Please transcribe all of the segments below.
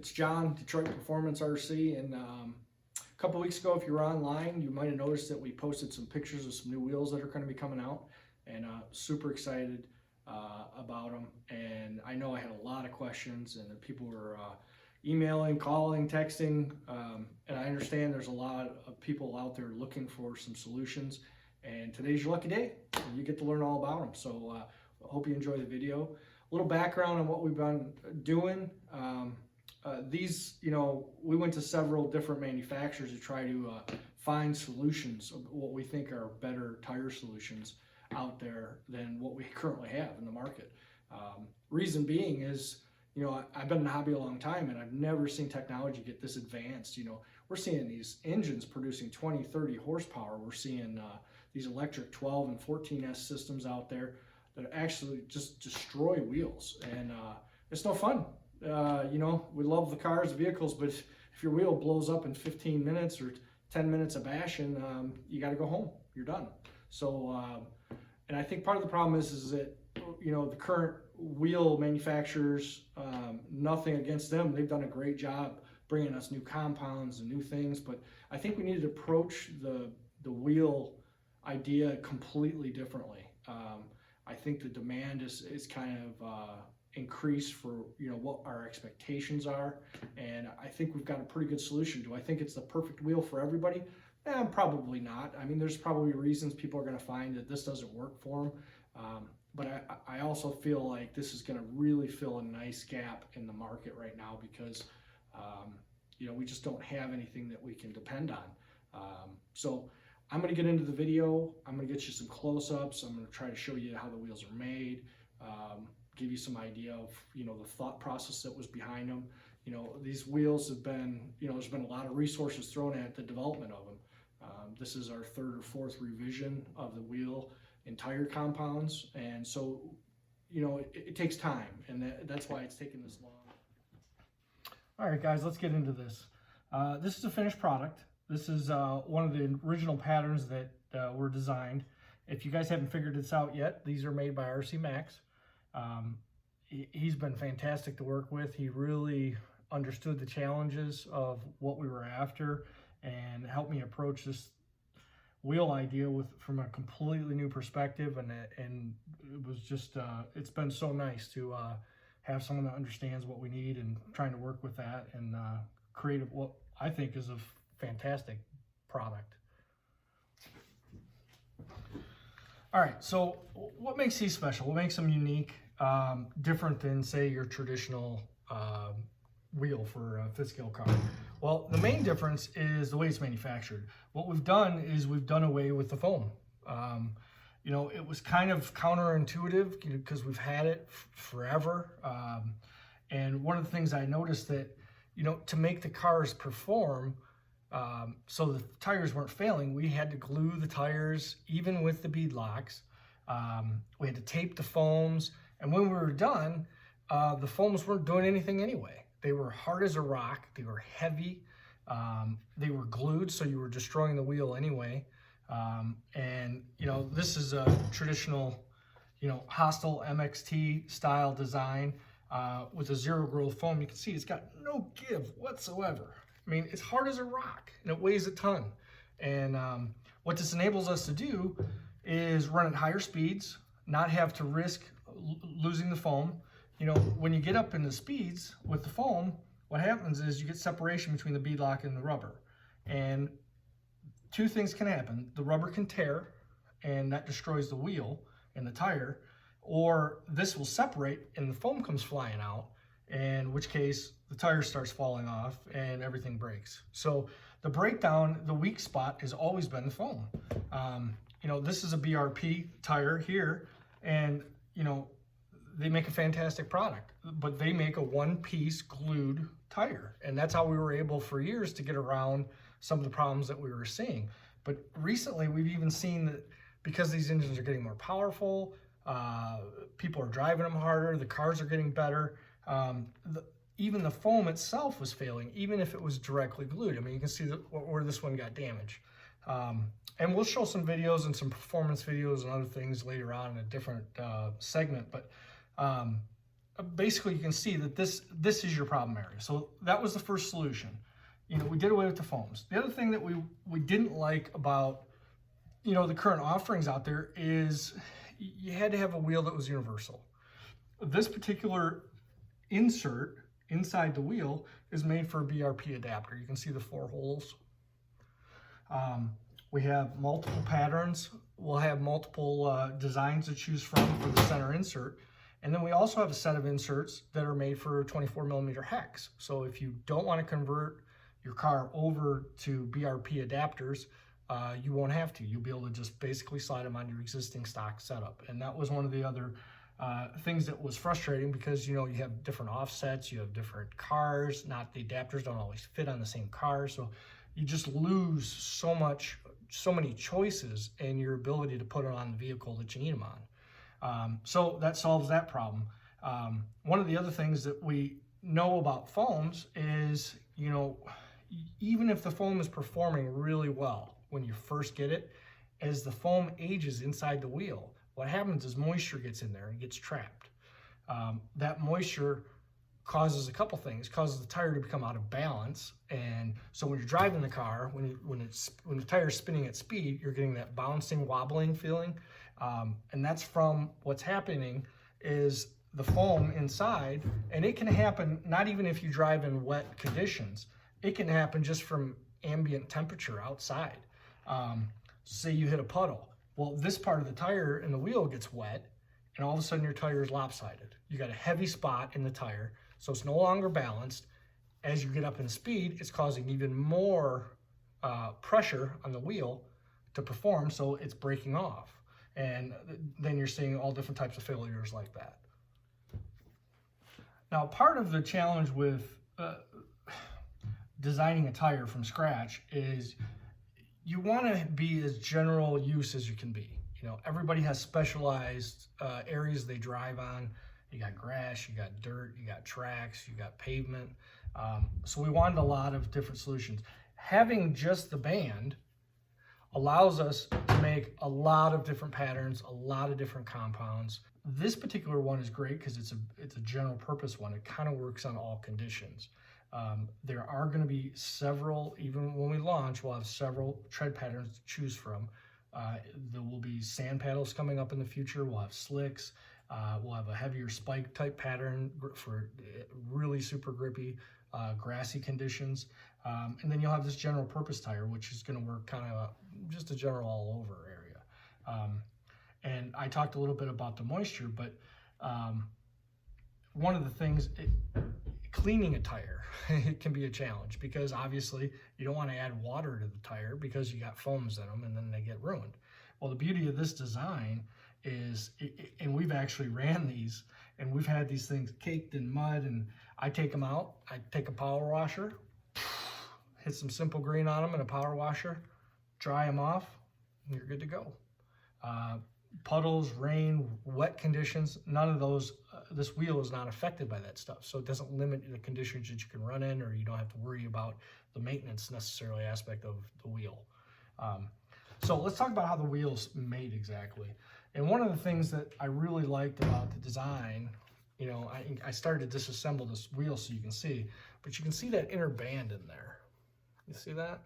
It's John, Detroit Performance RC, and a couple weeks ago, if you were online, you might have noticed that we posted some pictures of some new wheels that are going to be coming out, and super excited about them. And I know I had a lot of questions, and people were emailing, calling, texting, and I understand there's a lot of people out there looking for some solutions, and today's your lucky day. You get to learn all about them. So I hope you enjoy the video. A little background on what we've been doing. These, we went to several different manufacturers to try to find solutions of what we think are better tire solutions out there than what we currently have in the market. Reason being is, I've been in the hobby a long time, and I've never seen technology get this advanced. We're seeing these engines producing 20, 30 horsepower. We're seeing these electric 12 and 14S systems out there that actually just destroy wheels, and it's no fun. We love the cars, the vehicles, but if your wheel blows up in 15 minutes or 10 minutes of bashing, you got to go home. You're done. So, and I think part of the problem is that, the current wheel manufacturers, nothing against them. They've done a great job bringing us new compounds and new things, but I think we need to approach the wheel idea completely differently. I think the demand is kind of increased for what our expectations are, and I think we've got a pretty good solution. Do I think it's the perfect wheel for everybody? Probably not. I mean, there's probably reasons people are going to find that this doesn't work for them, but I also feel like this is going to really fill a nice gap in the market right now because we just don't have anything that we can depend on. So I'm going to get into the video. I'm going to get you some close-ups. I'm going to try to show you how the wheels are made, give you some idea of the thought process that was behind them. These wheels have been, there's been a lot of resources thrown at the development of them. This is our third or fourth revision of the wheel and tire compounds, and so it takes time, and that's why it's taken this long. All right, guys, let's get into this. This is a finished product. This is one of the original patterns that were designed. If you guys haven't figured this out yet, these are made by RC Max. He's been fantastic to work with. He really understood the challenges of what we were after and helped me approach this wheel idea from a completely new perspective, and it was just it's been so nice to have someone that understands what we need and trying to work with that and create what I think is a fantastic product. All right, so what makes these special? What makes them unique, different than, say, your traditional wheel for a fifth scale car? Well, the main difference is the way it's manufactured. What we've done is we've done away with the foam. It was kind of counterintuitive because we've had it forever. And one of the things I noticed that, to make the cars perform, so the tires weren't failing, we had to glue the tires, even with the bead locks. We had to tape the foams, and when we were done, the foams weren't doing anything anyway. They were hard as a rock, they were heavy, they were glued, so you were destroying the wheel anyway. And this is a traditional, Hostile MXT style design with a zero growth foam. You can see it's got no give whatsoever. I mean, it's hard as a rock, and it weighs a ton. And what this enables us to do is run at higher speeds, not have to risk losing the foam. When you get up in the speeds with the foam, what happens is you get separation between the bead lock and the rubber. And two things can happen. The rubber can tear, and that destroys the wheel and the tire, or this will separate and the foam comes flying out, in which case the tire starts falling off and everything breaks. So the breakdown, the weak spot has always been the foam. This is a BRP tire here, and they make a fantastic product, but they make a one-piece glued tire, and that's how we were able for years to get around some of the problems that we were seeing. But recently we've even seen that because these engines are getting more powerful, people are driving them harder, the cars are getting better, even the foam itself was failing, even if it was directly glued. I mean, you can see where this one got damaged. And we'll show some videos and some performance videos and other things later on in a different segment. But basically you can see that this is your problem area. So that was the first solution. You know, we did away with the foams. The other thing that we didn't like about, you know, the current offerings out there is you had to have a wheel that was universal. This particular insert inside the wheel is made for a BRP adapter. You can see the 4 holes. We have multiple patterns. We'll have multiple designs to choose from for the center insert. And then we also have a set of inserts that are made for 24mm hex. So if you don't want to convert your car over to BRP adapters, you won't have to. You'll be able to just basically slide them on your existing stock setup. And that was one of the other things that was frustrating, because, you know, you have different offsets, you have different cars, the adapters don't always fit on the same car. So you just lose so many choices in your ability to put it on the vehicle that you need them on. So that solves that problem. One of the other things that we know about foams is, you know, even if the foam is performing really well when you first get it, as the foam ages inside the wheel, what happens is moisture gets in there and gets trapped. That moisture causes a couple things. It causes the tire to become out of balance, and so when you're driving the car, when the tire is spinning at speed, you're getting that bouncing, wobbling feeling. And that's from what's happening is the foam inside, and it can happen not even if you drive in wet conditions. It can happen just from ambient temperature outside. Say you hit a puddle. Well, this part of the tire and the wheel gets wet, and all of a sudden your tire is lopsided. You got a heavy spot in the tire, so it's no longer balanced. As you get up in speed, it's causing even more pressure on the wheel to perform, so it's breaking off. And then you're seeing all different types of failures like that. Now, part of the challenge with designing a tire from scratch is you want to be as general use as you can be. You know, everybody has specialized areas they drive on. You got grass, you got dirt, you got tracks, you got pavement. So we wanted a lot of different solutions. Having just the band allows us to make a lot of different patterns, a lot of different compounds. This particular one is great because it's a general purpose one. It kind of works on all conditions. There are going to be several, even when we launch, we'll have several tread patterns to choose from. There will be sand paddles coming up in the future. We'll have slicks. We'll have a heavier spike type pattern for really super grippy, grassy conditions. And then you'll have this general purpose tire, which is going to work kind of just a general all over area. And I talked a little bit about the moisture, but one of the things, cleaning a tire, it can be a challenge, because obviously you don't want to add water to the tire because you got foams in them and then they get ruined. Well, the beauty of this design is, and we've actually ran these, and we've had these things caked in mud, and I take them out, I take a power washer, hit some simple green on them in a power washer, dry them off, and you're good to go. Puddles, rain, wet conditions, none of those, this wheel is not affected by that stuff. So it doesn't limit the conditions that you can run in, or you don't have to worry about the maintenance necessarily aspect of the wheel. So let's talk about how the wheel's made exactly. And one of the things that I really liked about the design, you know, I started to disassemble this wheel so you can see, but you can see that inner band in there. You see that?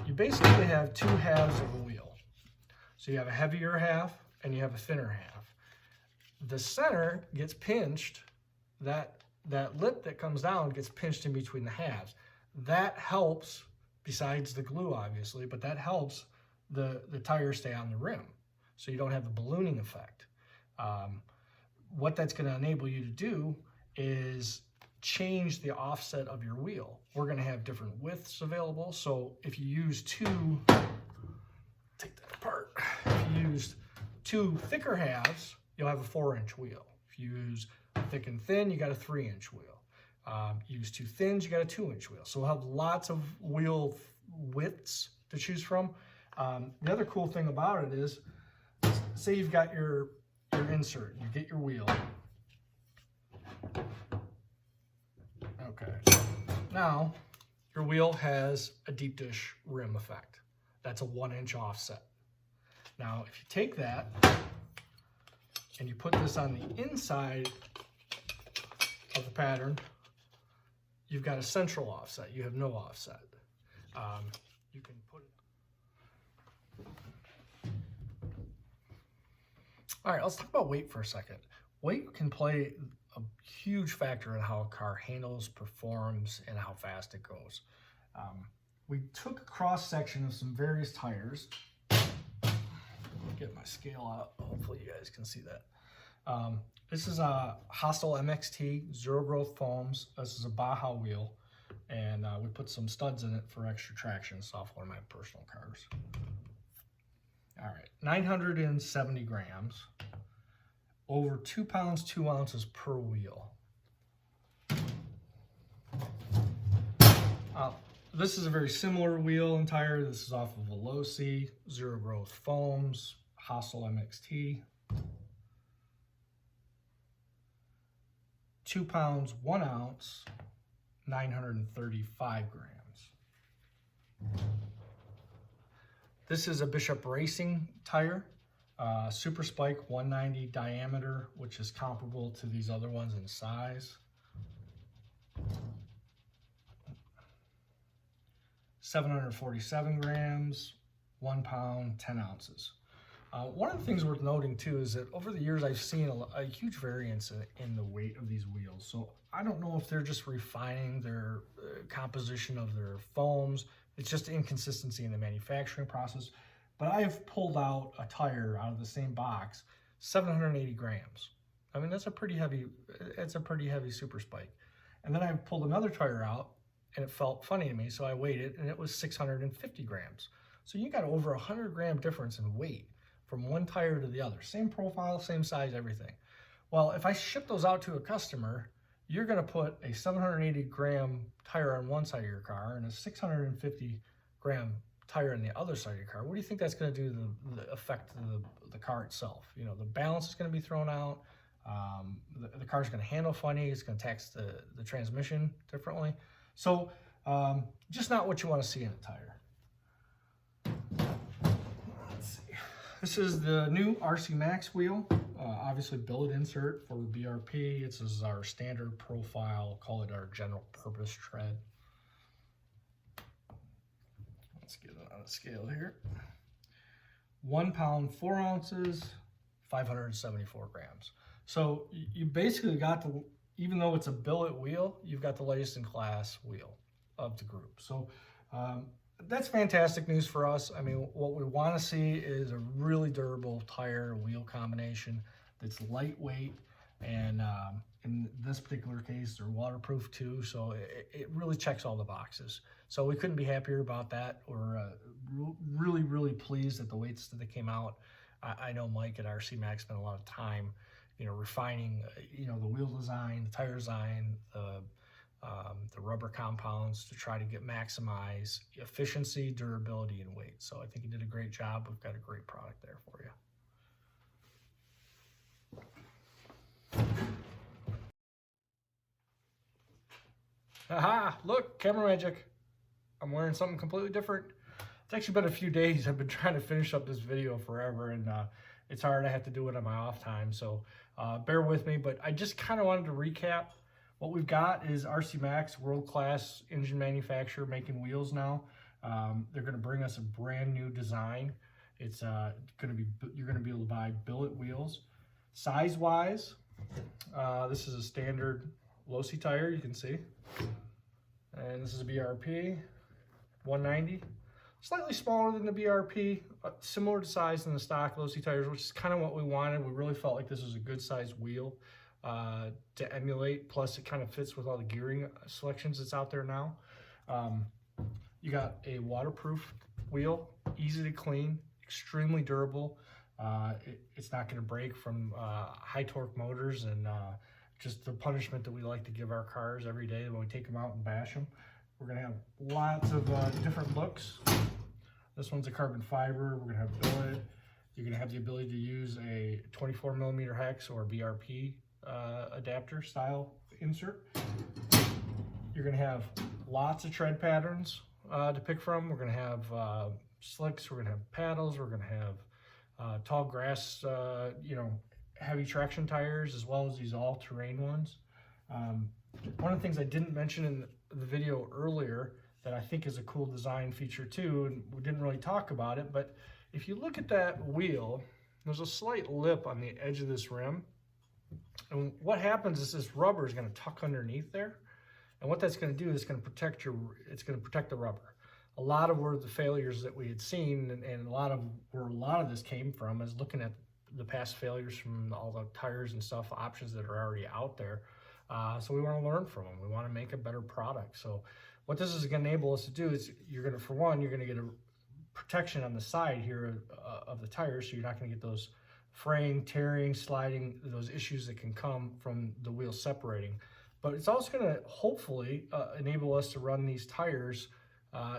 You basically have two halves of a wheel. So you have a heavier half and you have a thinner half. The center gets pinched, that lip that comes down gets pinched in between the halves. That helps, besides the glue obviously, but that helps the tire stay on the rim, so you don't have the ballooning effect. What that's going to enable you to do is change the offset of your wheel. We're going to have different widths available, so if you use take that apart. If you used two thicker halves, you'll have a 4-inch wheel. If you use thick and thin, you got a 3-inch wheel. Use two thins, you got a 2-inch wheel. So we'll have lots of wheel widths to choose from. The other cool thing about it is, say you've got your insert, you get your wheel. Okay. Now, your wheel has a deep dish rim effect. That's a 1-inch offset. Now, if you take that and you put this on the inside of the pattern, you've got a central offset. You have no offset. You can put it. All right, let's talk about weight for a second. Weight can play a huge factor in how a car handles, performs, and how fast it goes. We took a cross section of some various tires. Get my scale out. Hopefully you guys can see that. This is a Hostile MXT zero growth foams. This is a Baja wheel, and we put some studs in it for extra traction. It's off one of my personal cars. All right, 970 grams, over 2 pounds 2 ounces per wheel. This is a very similar wheel and tire. This is off of a low C, zero growth foams, Hostile MXT. 2 pounds 1 ounce, 935 grams. This is a Bishop Racing tire, Super Spike 190 diameter, which is comparable to these other ones in size. 747 grams, 1 pound 10 ounces. One of the things worth noting too is that over the years I've seen a huge variance in the weight of these wheels. So I don't know if they're just refining their composition of their foams. It's just inconsistency in the manufacturing process. But I've pulled out a tire out of the same box, 780 grams. I mean, that's a pretty heavy, it's a pretty heavy Super Spike. And then I pulled another tire out and it felt funny to me, so I weighed it and it was 650 grams. So you got over 100 gram difference in weight from one tire to the other. Same profile, same size, everything. Well, if I ship those out to a customer, you're gonna put a 780 gram tire on one side of your car and a 650 gram tire on the other side of your car. What do you think that's gonna do to the effect of the car itself? You know, the balance is gonna be thrown out. The car's gonna handle funny. It's gonna tax the transmission differently. So just not what you wanna see in a tire. Let's see. This is the new RC Max wheel. Obviously billet insert for BRP. This is our standard profile, call it our general purpose tread. Let's get it on a scale here. 1 pound 4 ounces, 574 grams. So you basically got the, even though it's a billet wheel, you've got the latest in class wheel of the group. So that's fantastic news for us. I mean, what we want to see is a really durable tire wheel combination that's lightweight, and in this particular case, they're waterproof too. So it really checks all the boxes. So we couldn't be happier about that. We're really, really pleased at the weights that they came out. I know Mike at RC Max spent a lot of time, you know, refining, you know, the wheel design, the tire design, the rubber compounds to try to maximize efficiency, durability, and weight. So I think he did a great job. We've got a great product there for you. Aha, look, camera magic. I'm wearing something completely different. It's actually been a few days. I've been trying to finish up this video forever, and it's hard. I have to do it on my off time, so bear with me. But I just kind of wanted to recap. What we've got is RC Max, world-class engine manufacturer, making wheels now. They're going to bring us a brand new design. It's going to be, you're going to be able to buy billet wheels. Size-wise, this is a standard low-C tire, you can see. And this is a BRP 190. Slightly smaller than the BRP, similar to size than the stock low-C tires, which is kind of what we wanted. We really felt like this was a good size wheel to emulate. Plus, it kind of fits with all the gearing selections that's out there now. You got a waterproof wheel, easy to clean, extremely durable. It's not going to break from high torque motors and just the punishment that we like to give our cars every day when we take them out and bash them. We're going to have lots of different looks. This one's a carbon fiber. We're going to have billet. You're going to have the ability to use a 24 millimeter hex or BRP adapter style insert. You're going to have lots of tread patterns to pick from. We're going to have slicks. We're going to have paddles. We're going to have tall grass, you know, heavy traction tires as well as these all-terrain ones. One of the things I didn't mention in the video earlier that I think is a cool design feature too, and we didn't really talk about it, but if you look at that wheel, there's a slight lip on the edge of this rim. And what happens is this rubber is going to tuck underneath there. And what that's going to do is it's going to protect the rubber. A lot of where the failures that we had seen and where a lot of this came from is looking at the past failures from all the tires and stuff, options that are already out there. So we want to learn from them. We want to make a better product. So what this is going to enable us to do is you're going to get a protection on the side here of the tires, so you're not going to get those fraying, tearing, sliding, those issues that can come from the wheel separating. But it's also going to hopefully enable us to run these tires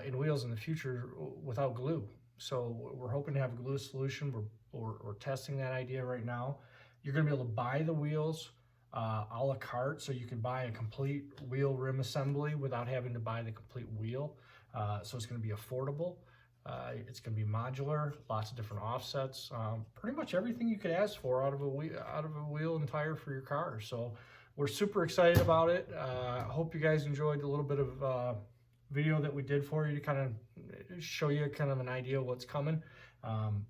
in wheels in the future without glue. So we're hoping to have a glue solution. We're testing that idea right now. You're going to be able to buy the wheels a la carte, so you can buy a complete wheel rim assembly without having to buy the complete wheel. So it's going to be affordable. It's going to be modular, lots of different offsets, pretty much everything you could ask for out of a wheel and tire for your car. So we're super excited about it. I hope you guys enjoyed the little bit of video that we did for you to kind of show you kind of an idea of what's coming.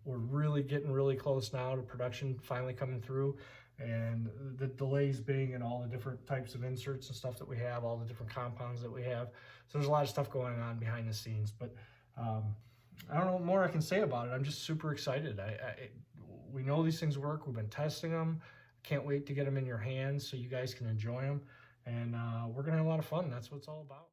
We're really getting really close now to production finally coming through, and the delays being in all the different types of inserts and stuff that we have, all the different compounds that we have. So there's a lot of stuff going on behind the scenes, but I don't know what more I can say about it. I'm just super excited. We know these things work. We've been testing them. Can't wait to get them in your hands so you guys can enjoy them. And we're going to have a lot of fun. That's what it's all about.